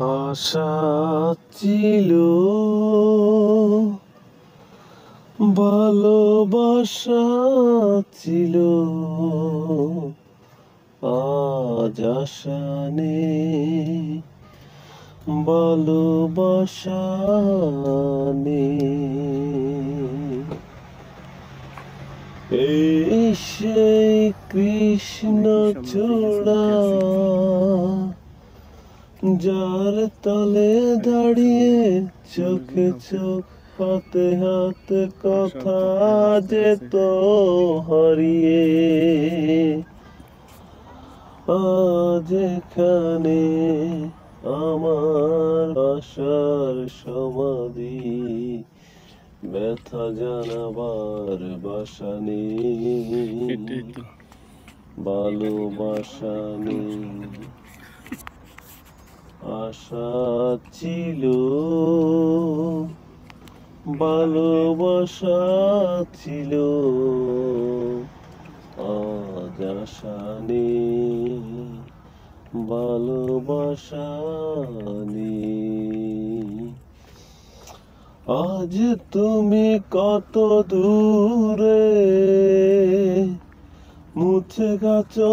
আশা ছিল, ভালোবাসা ছিল, আজ আশা নেই, ভালোবাসা নেই। এই সেই কৃষ্ণ চূড়া, যার তলে দাঁড়িয়ে চোখে চোখ হাতে হাতে কথা যেত হারিয়ে, আজ এখানে আমার আশার সমাধি, ব্যথা জানাবার বাসা নেই, ভালোবাসা নেই। আশা ছিল, ভালোবাসা ছিল, আজ আশা নেই, ভালোবাসা নেই। আজ তুমি কত দূরে, মুছে গেছো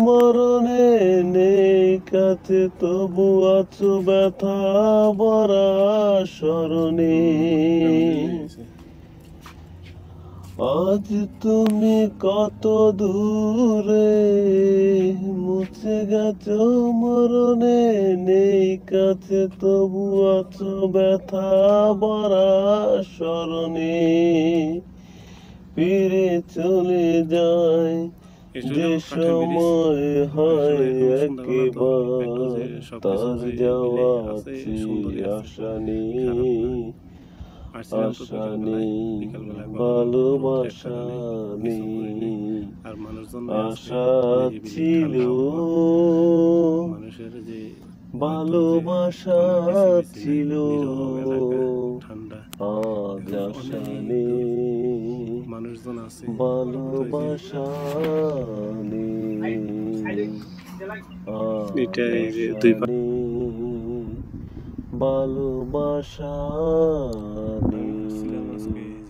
মরণে, নেই কাছে তবু আছো ব্যথা ভরা স্মরণে। আজ তুমি কত দূরে, মুছে গেছো মরণে, নেই কাছে তবু আছো ব্যথা ভরা স্মরণে। ফিরে চলে যায় যে সময় হয় একবার, তার যাওয়া আশা নেই, আশা নেই, ভালোবাসা নেই। আশা ছিল, ভালোবাসা ছিল, আজ আশা নেই, ভালোবাসা নেই, ভালোবাসা নেই।